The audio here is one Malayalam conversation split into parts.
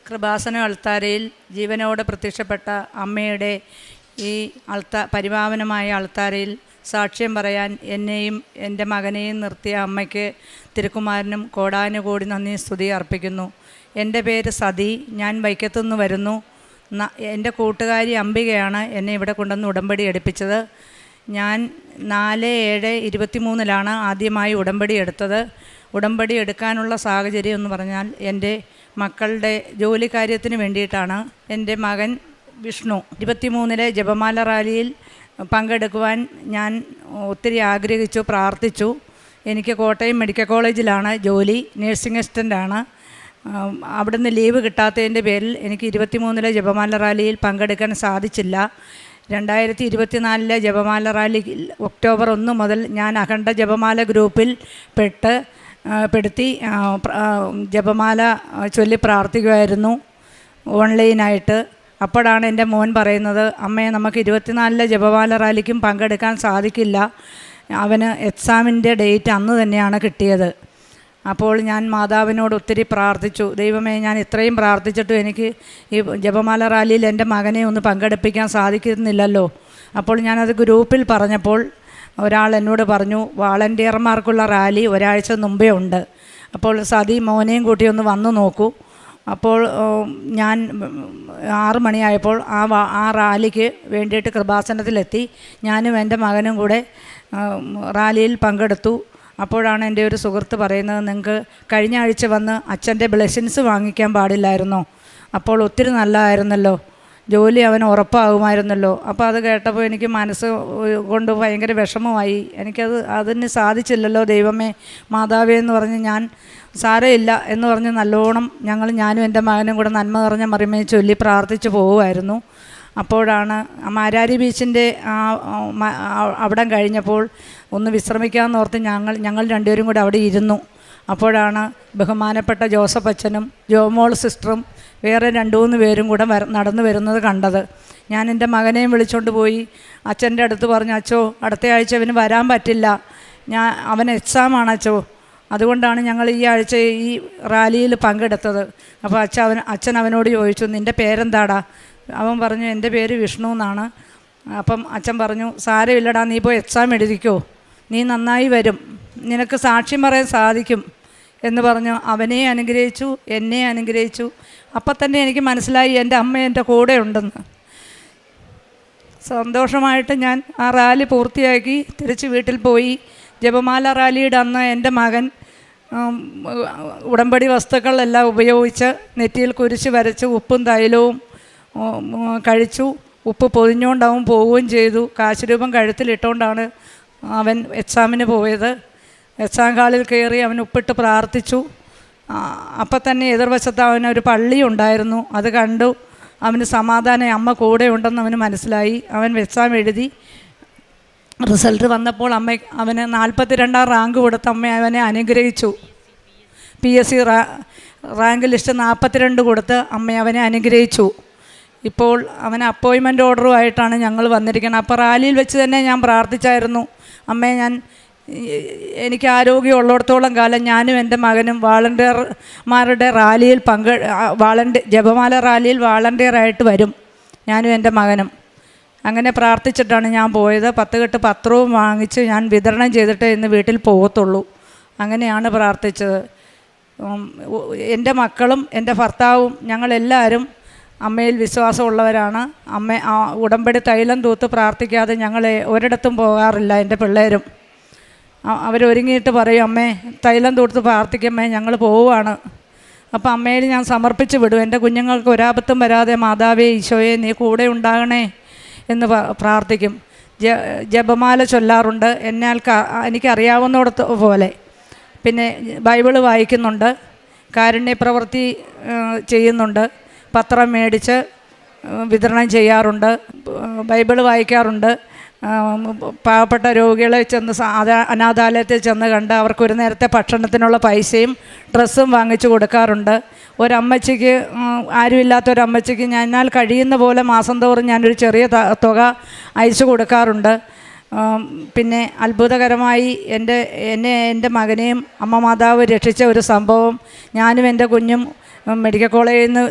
കൃപാസന അൾത്താരയിൽ ജീവനോടെ പ്രത്യക്ഷപ്പെട്ട അമ്മയുടെ ഈ പരിപാവനമായ അൾത്താരയിൽ സാക്ഷ്യം പറയാൻ എന്നെയും എൻ്റെ മകനെയും നിർത്തിയ അമ്മയ്ക്ക് തിരുക്കുമാരനും കോടാനുകോടി നന്ദി സ്തുതി അർപ്പിക്കുന്നു. എൻ്റെ പേര് സതി. ഞാൻ വൈക്കത്തുനിന്ന് വരുന്നു. എൻ്റെ കൂട്ടുകാരി അംബികയാണ് എന്നെ ഇവിടെ കൊണ്ടുവന്ന് ഉടമ്പടി എടുപ്പിച്ചത്. ഞാൻ 4/7/23 ആദ്യമായി ഉടമ്പടി എടുത്തത്. ഉടമ്പടി എടുക്കാനുള്ള സാഹചര്യം എന്ന് പറഞ്ഞാൽ എൻ്റെ മക്കളുടെ ജോലി കാര്യത്തിന് വേണ്ടിയിട്ടാണ്. എൻ്റെ മകൻ വിഷ്ണു 23 ജപമാല റാലിയിൽ പങ്കെടുക്കുവാൻ ഞാൻ ഒത്തിരി ആഗ്രഹിച്ചു, പ്രാർത്ഥിച്ചു. എനിക്ക് കോട്ടയം മെഡിക്കൽ കോളേജിലാണ് ജോലി, നേഴ്സിംഗ് അസിസ്റ്റൻ്റാണ്. അവിടുന്ന് ലീവ് കിട്ടാത്തതിൻ്റെ പേരിൽ എനിക്ക് 23 ജപമാല റാലിയിൽ പങ്കെടുക്കാൻ സാധിച്ചില്ല. 2024 ജപമാല റാലി ഒക്ടോബർ 1 മുതൽ ഞാൻ അഖണ്ഡ ജപമാല ഗ്രൂപ്പിൽ പെടുത്തി ജപമാല ചൊല്ലി പ്രാർത്ഥിക്കുമായിരുന്നു ഓൺലൈനായിട്ട്. അപ്പോഴാണ് എൻ്റെ മോൻ പറയുന്നത്, അമ്മയെ നമുക്ക് 24 ജപമാല റാലിക്കും പങ്കെടുക്കാൻ സാധിക്കില്ല, അവന് എക്സാമിൻ്റെ ഡേറ്റ് അന്ന് തന്നെയാണ് കിട്ടിയത്. അപ്പോൾ ഞാൻ മാതാവിനോട് ഒത്തിരി പ്രാർത്ഥിച്ചു. ദൈവമേ, ഞാൻ ഇത്രയും പ്രാർത്ഥിച്ചിട്ടും എനിക്ക് ഈ ജപമാല റാലിയിൽ എൻ്റെ മകനെ ഒന്ന് പങ്കെടുപ്പിക്കാൻ സാധിക്കുന്നില്ലല്ലോ. അപ്പോൾ ഞാനത് ഗ്രൂപ്പിൽ പറഞ്ഞപ്പോൾ ഒരാൾ എന്നോട് പറഞ്ഞു, വാളണ്ടിയർമാർക്കുള്ള റാലി ഒരാഴ്ച മുമ്പേ ഉണ്ട്, അപ്പോൾ സതി മോനെയും കൂട്ടി ഒന്ന് വന്നു നോക്കൂ. അപ്പോൾ ഞാൻ 6 മണിയായപ്പോൾ ആ റാലിക്ക് വേണ്ടിയിട്ട് കൃപാസനത്തിലെത്തി. ഞാനും എൻ്റെ മകനും കൂടെ റാലിയിൽ പങ്കെടുത്തു. അപ്പോഴാണ് എൻ്റെ ഒരു സുഹൃത്ത് പറയുന്നത്, നിങ്ങൾക്ക് കഴിഞ്ഞ ആഴ്ച വന്ന് അച്ഛൻ്റെ ബ്ലെസ്സിങ്സ് വാങ്ങിക്കാൻ പാടില്ലായിരുന്നോ? അപ്പോൾ ഒത്തിരി നല്ലതായിരുന്നല്ലോ, ജോലി അവന് ഉറപ്പാകുമായിരുന്നല്ലോ. അപ്പോൾ അത് കേട്ടപ്പോൾ എനിക്ക് മനസ്സ് കൊണ്ട് ഭയങ്കര വിഷമമായി. അതിന് സാധിച്ചില്ലല്ലോ. ദൈവമേ, മാതാവേ എന്ന് പറഞ്ഞ് ഞാൻ സാരമില്ല എന്ന് പറഞ്ഞ് നല്ലോണം ഞാനും എൻ്റെ മകനും കൂടെ നന്മ നിറഞ്ഞ മറിമയെ ചൊല്ലി പ്രാർത്ഥിച്ച് പോവുമായിരുന്നു. അപ്പോഴാണ് മാരാരി ബീച്ചിൻ്റെ അവിടം കഴിഞ്ഞപ്പോൾ ഒന്ന് വിശ്രമിക്കാമെന്ന് ഓർത്ത് ഞങ്ങൾ രണ്ടുപേരും കൂടെ അവിടെ ഇരുന്നു. അപ്പോഴാണ് ബഹുമാനപ്പെട്ട ജോസഫ് അച്ഛനും ജോമോൾ സിസ്റ്ററും വേറെ 2-3 പേരും കൂടെ നടന്നു വരുന്നത് കണ്ടത്. ഞാൻ എൻ്റെ മകനെയും വിളിച്ചുകൊണ്ട് പോയി അച്ഛൻ്റെ അടുത്ത് പറഞ്ഞു, അച്ചോ, അടുത്ത ആഴ്ച അവന് വരാൻ പറ്റില്ല, അവൻ എക്സാമാണ് അച്ചോ, അതുകൊണ്ടാണ് ഞങ്ങൾ ഈ ആഴ്ച ഈ റാലിയിൽ പങ്കെടുത്തത്. അപ്പോൾ അച്ഛൻ അവനോട് ചോദിച്ചു, നിൻ്റെ പേരെന്താടാ? അവൻ പറഞ്ഞു, എൻ്റെ പേര് വിഷ്ണു എന്നാണ്. അപ്പം അച്ഛൻ പറഞ്ഞു, സാരമില്ലടാ, നീ പോയി എക്സാം എഴുതിക്കോ, നീ നന്നായി വരും, നിനക്ക് സാക്ഷ്യം പറയാൻ സാധിക്കും എന്ന് പറഞ്ഞു അവനെ അനുഗ്രഹിച്ചു, എന്നെ അനുഗ്രഹിച്ചു. അപ്പം തന്നെ എനിക്ക് മനസ്സിലായി എൻ്റെ അമ്മ എൻ്റെ കൂടെ ഉണ്ടെന്ന്. സന്തോഷമായിട്ട് ഞാൻ ആ റാലി പൂർത്തിയാക്കി തിരിച്ച് വീട്ടിൽ പോയി. ജപമാല റാലിയുടെ അന്ന് എൻ്റെ മകൻ ഉടമ്പടി വസ്തുക്കളെല്ലാം ഉപയോഗിച്ച് നെറ്റിയിൽ കുരിശ് വരച്ച് ഉപ്പും തൈലവും കഴിച്ചു. ഉപ്പ് പൊതിഞ്ഞുകൊണ്ട് അവൻ പോവുകയും ചെയ്തു. കാശുരൂപം കഴുത്തിലിട്ടുകൊണ്ടാണ് അവൻ എക്സാമിന് പോയത്. എക്സാം ഹാളിൽ കയറി അവൻ ഉപ്പിട്ട് പ്രാർത്ഥിച്ചു. അപ്പം തന്നെ എതിർവശത്ത് അവനൊരു പള്ളി ഉണ്ടായിരുന്നു. അത് കണ്ടു. അവന് സമാധാനം, അമ്മ കൂടെ ഉണ്ടെന്ന് അവന് മനസ്സിലായി. അവൻ എക്സാം എഴുതി. റിസൾട്ട് വന്നപ്പോൾ അവന് 42ാം റാങ്ക് കൊടുത്ത് അമ്മ അവനെ അനുഗ്രഹിച്ചു. PSC റാങ്ക് ലിസ്റ്റ് 42 കൊടുത്ത് അമ്മ അവനെ അനുഗ്രഹിച്ചു. ഇപ്പോൾ അവന് അപ്പോയിൻമെൻ്റ് ഓർഡറുമായിട്ടാണ് ഞങ്ങൾ വന്നിരിക്കുന്നത്. അപ്പോൾ റാലിയിൽ വെച്ച് തന്നെ ഞാൻ പ്രാർത്ഥിച്ചായിരുന്നു, അമ്മേ, എനിക്ക് ആരോഗ്യമുള്ളിടത്തോളം കാലം ഞാനും എൻ്റെ മകനും വാളണ്ടിയർമാരുടെ റാലിയിൽ ജപമാല റാലിയിൽ വാളണ്ടിയറായിട്ട് വരും, ഞാനും എൻ്റെ മകനും. അങ്ങനെ പ്രാർത്ഥിച്ചിട്ടാണ് ഞാൻ പോയത്. 10 കെട്ട് പത്രവും വാങ്ങിച്ച് ഞാൻ വിതരണം ചെയ്തിട്ട് ഇന്ന് വീട്ടിൽ പോകത്തുള്ളൂ. അങ്ങനെയാണ് പ്രാർത്ഥിച്ചത്. എൻ്റെ മക്കളും എൻ്റെ ഭർത്താവും ഞങ്ങളെല്ലാവരും അമ്മയിൽ വിശ്വാസമുള്ളവരാണ്. ഉടമ്പടി തൈലം തൂത്ത് പ്രാർത്ഥിക്കാതെ ഞങ്ങൾ ഒരിടത്തും പോകാറില്ല. എൻ്റെ പിള്ളേരും അവരൊരുങ്ങിയിട്ട് പറയും, അമ്മേ, തൈലം തൂത്ത് പ്രാർത്ഥിക്കമ്മേ, ഞങ്ങൾ പോവുകയാണ്. അപ്പോൾ അമ്മയിൽ ഞാൻ സമർപ്പിച്ച് വിടും. എൻ്റെ കുഞ്ഞുങ്ങൾക്ക് ഒരാപത്തും വരാതെ മാതാവേ ഈശോയെ നീ കൂടെ ഉണ്ടാകണേ എന്ന് പ്രാർത്ഥിക്കും. ജപമാല ചൊല്ലാറുണ്ട് എനിക്കറിയാവുന്നിടത്ത് പോലെ. പിന്നെ ബൈബിള് വായിക്കുന്നുണ്ട്, കാരുണ്യപ്രവൃത്തി ചെയ്യുന്നുണ്ട്, പത്രം മേടിച്ച് വിതരണം ചെയ്യാറുണ്ട്, ബൈബിള് വായിക്കാറുണ്ട്. പാവപ്പെട്ട രോഗികളെ ചെന്ന് അനാഥാലയത്തിൽ ചെന്ന് കണ്ട് അവർക്കൊരു നേരത്തെ ഭക്ഷണത്തിനുള്ള പൈസയും ഡ്രസ്സും വാങ്ങിച്ചു കൊടുക്കാറുണ്ട്. ഒരമ്മച്ചിക്ക്, ആരുമില്ലാത്തൊരമ്മച്ചിക്ക് എന്നാൽ കഴിയുന്ന പോലെ മാസം തോറും ഞാനൊരു ചെറിയ തുക അയച്ചു കൊടുക്കാറുണ്ട്. പിന്നെ അത്ഭുതകരമായി എൻ്റെ മകനെയും അമ്മ മാതാവ് രക്ഷിച്ച ഒരു സംഭവം, ഞാനും എൻ്റെ കുഞ്ഞും മെഡിക്കൽ കോളേജിൽ നിന്ന്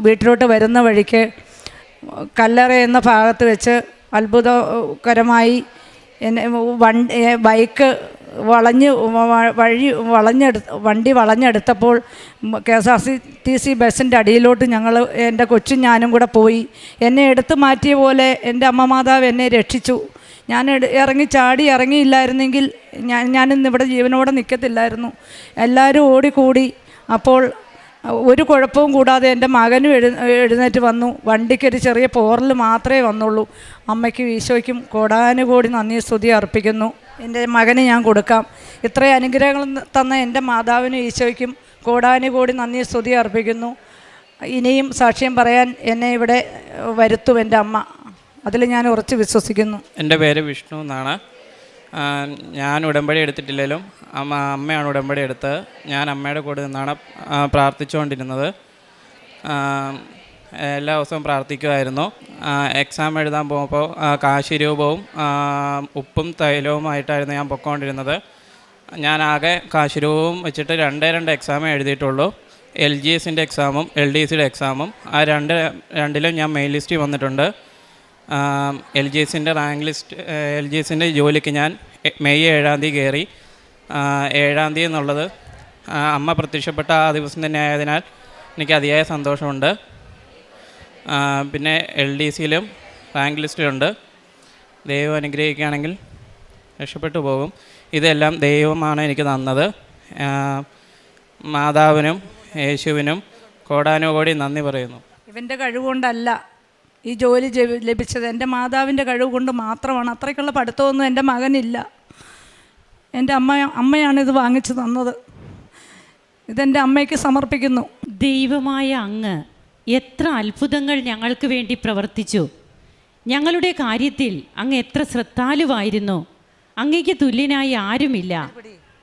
വീട്ടിലോട്ട് വരുന്ന വഴിക്ക് കല്ലറ എന്ന ഭാഗത്ത് വെച്ച് അത്ഭുതകരമായി എന്നെ ബൈക്ക് വണ്ടി വളഞ്ഞെടുത്തപ്പോൾ KSRTC ബസ്സിൻ്റെ അടിയിലോട്ട് എൻ്റെ കൊച്ചും ഞാനും കൂടെ പോയി. എന്നെ എടുത്തു മാറ്റിയ പോലെ എൻ്റെ അമ്മ മാതാവ് എന്നെ രക്ഷിച്ചു. ഞാൻ ഇറങ്ങിയില്ലായിരുന്നെങ്കിൽ ഞാനിന്നിവിടെ ജീവനോടെ നിൽക്കത്തില്ലായിരുന്നു. എല്ലാവരും ഓടിക്കൂടി. അപ്പോൾ ഒരു കുഴപ്പവും കൂടാതെ എൻ്റെ മകനും എഴുന്നേറ്റ് വന്നു. വണ്ടിക്കൊരു ചെറിയ പോറൽ മാത്രമേ വന്നുള്ളൂ. അമ്മയ്ക്കും ഈശോയ്ക്കും കോടാനുകോടി നന്ദി സ്തുതി അർപ്പിക്കുന്നു. എൻ്റെ മകന് ഞാൻ കൊടുക്കാം. ഇത്രയും അനുഗ്രഹങ്ങൾ തന്ന എൻ്റെ മാതാവിനും ഈശോയ്ക്കും കോടാനുകോടി നന്ദി സ്തുതി അർപ്പിക്കുന്നു. ഇനിയും സാക്ഷ്യം പറയാൻ എന്നെ ഇവിടെ വരുത്തും എൻ്റെ അമ്മ. അതിൽ ഞാൻ ഉറച്ച് വിശ്വസിക്കുന്നു. എൻ്റെ പേര് വിഷ്ണു എന്നാണ്. ഞാൻ ഉടമ്പടി എടുത്തിട്ടില്ലെങ്കിലും അമ്മയാണ് ഉടമ്പടി എടുത്തത്. ഞാൻ അമ്മയുടെ കൂടെ നിന്നാണ് പ്രാർത്ഥിച്ചുകൊണ്ടിരുന്നത്. എല്ലാ ദിവസവും പ്രാർത്ഥിക്കുമായിരുന്നു. എക്സാം എഴുതാൻ പോകുമ്പോൾ കാശിരൂപവും ഉപ്പും തൈലവുമായിട്ടായിരുന്നു ഞാൻ പൊയ്ക്കൊണ്ടിരുന്നത്. ഞാൻ ആകെ കാശിരൂപവും വെച്ചിട്ട് രണ്ട് എക്സാമേ എഴുതിയിട്ടുള്ളൂ. LGSൻ്റെ എക്സാമും LDCയുടെ എക്സാമും. ആ രണ്ടിലും ഞാൻ മെയിൻ ലിസ്റ്റിൽ വന്നിട്ടുണ്ട്. LGSൻ്റെ റാങ്ക് ലിസ്റ്റ് LGSൻ്റെ ജോലിക്ക് ഞാൻ മെയ് 7-ാം തീയതി കയറി. 7-ാം തീയതി എന്നുള്ളത് അമ്മ പ്രത്യക്ഷപ്പെട്ട ആ ദിവസം തന്നെ ആയതിനാൽ എനിക്ക് അതിയായ സന്തോഷമുണ്ട്. പിന്നെ LDCയിലും റാങ്ക് ലിസ്റ്റിലുണ്ട്. ദൈവം അനുഗ്രഹിക്കുകയാണെങ്കിൽ രക്ഷപ്പെട്ടു പോകും. ഇതെല്ലാം ദൈവമാണ് എനിക്ക് തന്നത്. മാതാവിനും യേശുവിനും കോടാനുകോടി നന്ദി പറയുന്നു. ഇവൻ്റെ കഴിവുകൊണ്ടല്ല ഈ ജോലി ലഭിച്ചത്, എൻ്റെ മാതാവിൻ്റെ കഴിവ് കൊണ്ട് മാത്രമാണ്. അത്രയ്ക്കുള്ള പഠിത്തമൊന്നും എൻ്റെ മകനില്ല. എൻ്റെ അമ്മയാണിത് വാങ്ങിച്ചു തന്നത്. ഇതെൻ്റെ അമ്മയ്ക്ക് സമർപ്പിക്കുന്നു. ദൈവമായ അങ്ങ് എത്ര അത്ഭുതങ്ങൾ ഞങ്ങൾക്ക് വേണ്ടി പ്രവർത്തിച്ചു. ഞങ്ങളുടെ കാര്യത്തിൽ അങ്ങ് എത്ര ശ്രദ്ധാലുവായിരുന്നു. അങ്ങയ്ക്ക് തുല്യനായി ആരുമില്ല.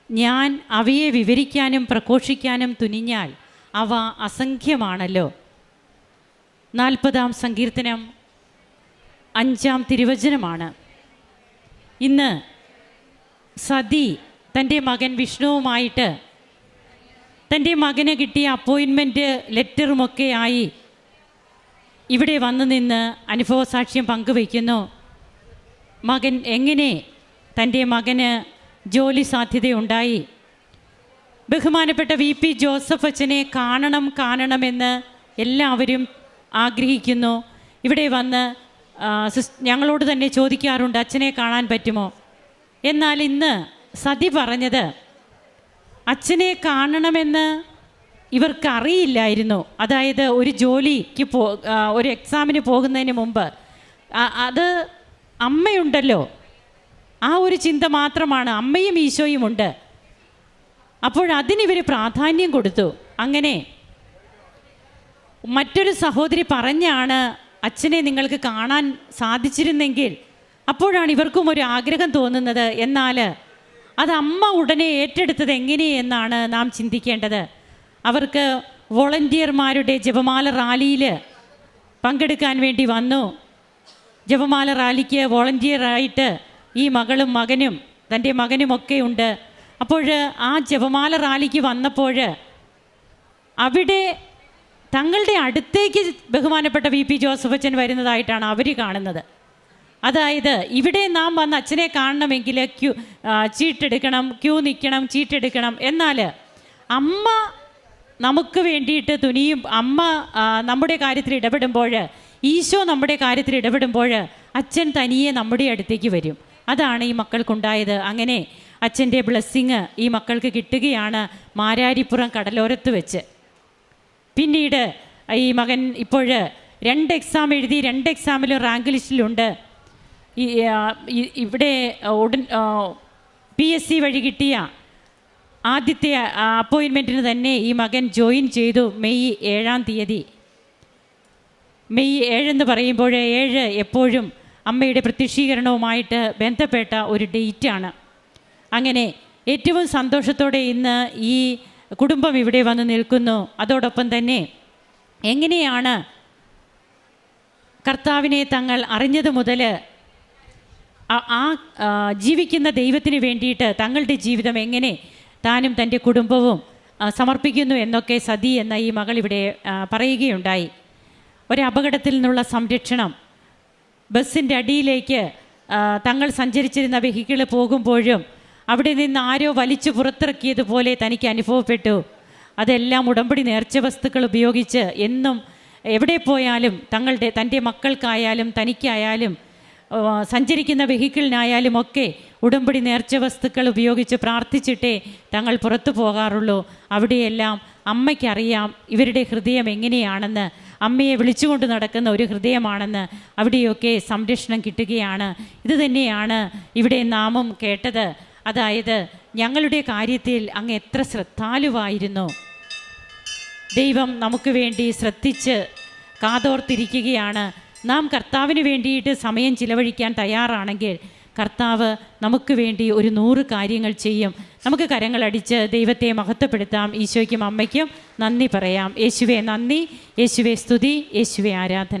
ഞാൻ അവയെ വിവരിക്കാനും പ്രഘോഷിക്കാനും തുനിഞ്ഞാൽ അവ അസംഖ്യമാണല്ലോ. 40-ാം സങ്കീർത്തനം 5-ാം തിരുവചനമാണ്. ഇന്ന് സതി തൻ്റെ മകൻ വിഷ്ണുവുമായിട്ട് തൻ്റെ മകന് കിട്ടിയ അപ്പോയിൻമെൻറ്റ് ലെറ്ററുമൊക്കെ ആയി ഇവിടെ വന്നു നിന്ന് അനുഭവസാക്ഷ്യം പങ്കുവയ്ക്കുന്നു. മകൻ എങ്ങനെ തൻ്റെ മകന് ജോലി സാധ്യതയുണ്ടായി. ബഹുമാനപ്പെട്ട VP ജോസഫ് അച്ഛനെ കാണണമെന്ന് എല്ലാവരും ആഗ്രഹിക്കുന്നു. ഇവിടെ വന്ന് ഞങ്ങളോട് തന്നെ ചോദിക്കാറുണ്ട്, അച്ഛനെ കാണാൻ പറ്റുമോ? എന്നാൽ ഇന്ന് സതി പറഞ്ഞത് അച്ഛനെ കാണണമെന്ന് ഇവർക്ക് അറിയില്ലായിരുന്നു. അതായത് ഒരു ജോലിക്ക് ഒരു എക്സാമിന് പോകുന്നതിന് മുമ്പ് അത് അമ്മയുണ്ടല്ലോ, ആ ഒരു ചിന്ത മാത്രമാണ്. അമ്മയും ഈശോയും ഉണ്ട്. അപ്പോഴതിനിവർ പ്രാധാന്യം കൊടുത്തു. അങ്ങനെ മറ്റൊരു സഹോദരി പറഞ്ഞാണ് അച്ഛനെ നിങ്ങൾക്ക് കാണാൻ സാധിച്ചിരുന്നെങ്കിൽ. അപ്പോഴാണ് ഇവർക്കും ഒരു ആഗ്രഹം തോന്നുന്നത്. എന്നാൽ അത് അമ്മ ഉടനെ ഏറ്റെടുത്തത് എങ്ങനെയെന്നാണ് നാം ചിന്തിക്കേണ്ടത്. അവർക്ക് വോളണ്ടിയർമാരുടെ ജപമാല റാലിയിൽ പങ്കെടുക്കാൻ വേണ്ടി വന്നു. ജപമാല റാലിക്ക് വോളണ്ടിയറായിട്ട് ഈ മകളും മകനും തൻ്റെ മകനുമൊക്കെ ഉണ്ട്. അപ്പോൾ ആ ജപമാല റാലിക്ക് വന്നപ്പോൾ അവിടെ തങ്ങളുടെ അടുത്തേക്ക് ബഹുമാനപ്പെട്ട VP ജോസഫ് അച്ഛൻ വരുന്നതായിട്ടാണ് അവർ കാണുന്നത്. അതായത് ഇവിടെ നാം വന്ന് അച്ഛനെ കാണണമെങ്കിൽ ചീട്ടെടുക്കണം, ക്യൂ നിൽക്കണം, ചീട്ടെടുക്കണം. എന്നാൽ അമ്മ നമുക്ക് വേണ്ടിയിട്ട് തുനിയും. അമ്മ നമ്മുടെ കാര്യത്തിൽ ഇടപെടുമ്പോൾ, ഈശോ നമ്മുടെ കാര്യത്തിൽ ഇടപെടുമ്പോൾ അച്ഛൻ തനിയെ നമ്മുടെ അടുത്തേക്ക് വരും. അതാണ് ഈ മക്കൾക്കുണ്ടായത്. അങ്ങനെ അച്ഛൻ്റെ ബ്ലെസ്സിങ് ഈ മക്കൾക്ക് കിട്ടുകയാണ് മാരാരിപ്പുറം കടലോരത്ത് വെച്ച്. പിന്നീട് ഈ മകൻ ഇപ്പോൾ 2 എക്സാം എഴുതി, 2 എക്സാമിലും റാങ്ക് ലിസ്റ്റിലുണ്ട്. ഇവിടെ PSC വഴി കിട്ടിയ ആദ്യത്തെ അപ്പോയിൻമെൻറ്റിന് തന്നെ ഈ മകൻ ജോയിൻ ചെയ്തു. മെയ് 7-ാം തീയതി. മെയ് 7 എന്ന് പറയുമ്പോൾ 7 എപ്പോഴും അമ്മയുടെ പ്രത്യക്ഷീകരണവുമായിട്ട് ബന്ധപ്പെട്ട ഒരു ഡേറ്റാണ്. അങ്ങനെ ഏറ്റവും സന്തോഷത്തോടെ ഇന്ന് ഈ കുടുംബം ഇവിടെ വന്ന് നിൽക്കുന്നു. അതോടൊപ്പം തന്നെ എങ്ങനെയാണ് കർത്താവിനെ തങ്ങൾ അറിഞ്ഞത് മുതൽ ആ ജീവിക്കുന്ന ദൈവത്തിന് വേണ്ടിയിട്ട് തങ്ങളുടെ ജീവിതം എങ്ങനെ താനും തൻ്റെ കുടുംബവും സമർപ്പിക്കുന്നു എന്നൊക്കെ സതി എന്ന ഈ മകൾ ഇവിടെ പറയുകയുണ്ടായി. ഒരപകടത്തിൽ നിന്നുള്ള സംരക്ഷണം, ബസ്സിൻ്റെ അടിയിലേക്ക് തങ്ങൾ സഞ്ചരിച്ചിരുന്ന വെഹിക്കിൾ പോകുമ്പോഴും അവിടെ നിന്ന് ആരോ വലിച്ചു പുറത്തിറക്കിയതുപോലെ തനിക്ക് അനുഭവപ്പെട്ടു. അതെല്ലാം ഉടമ്പടി നേർച്ച വസ്തുക്കൾ ഉപയോഗിച്ച് എന്നും എവിടെ പോയാലും തൻ്റെ മക്കൾക്കായാലും തനിക്കായാലും സഞ്ചരിക്കുന്ന വെഹിക്കിളിനായാലും ഒക്കെ ഉടമ്പടി നേർച്ച വസ്തുക്കൾ ഉപയോഗിച്ച് പ്രാർത്ഥിച്ചിട്ടേ തങ്ങൾ പുറത്തു പോകാറുള്ളൂ. അവിടെയെല്ലാം അമ്മയ്ക്കറിയാം ഇവരുടെ ഹൃദയം എങ്ങനെയാണെന്ന്, അമ്മയെ വിളിച്ചുകൊണ്ട് നടക്കുന്ന ഒരു ഹൃദയമാണെന്ന്. അവിടെയൊക്കെ സംരക്ഷണം കിട്ടുകയാണ്. ഇത് തന്നെയാണ് ഇവിടെ നാമും കേട്ടത്. അതായത് ഞങ്ങളുടെ കാര്യത്തിൽ അങ്ങ് എത്ര ശ്രദ്ധാലുവായിരുന്നു. ദൈവം നമുക്ക് വേണ്ടി ശ്രദ്ധിച്ച് കാതോർത്തിരിക്കുകയാണ്. നാം കർത്താവിന് വേണ്ടിയിട്ട് സമയം ചിലവഴിക്കാൻ തയ്യാറാണെങ്കിൽ കർത്താവ് നമുക്ക് വേണ്ടി ഒരു 100 കാര്യങ്ങൾ ചെയ്യും. നമുക്ക് കരങ്ങളടിച്ച് ദൈവത്തെ മഹത്വപ്പെടുത്താം. ഈശോയ്ക്കും അമ്മയ്ക്കും നന്ദി പറയാം. യേശുവേ നന്ദി, യേശുവേ സ്തുതി, യേശുവേ ആരാധന.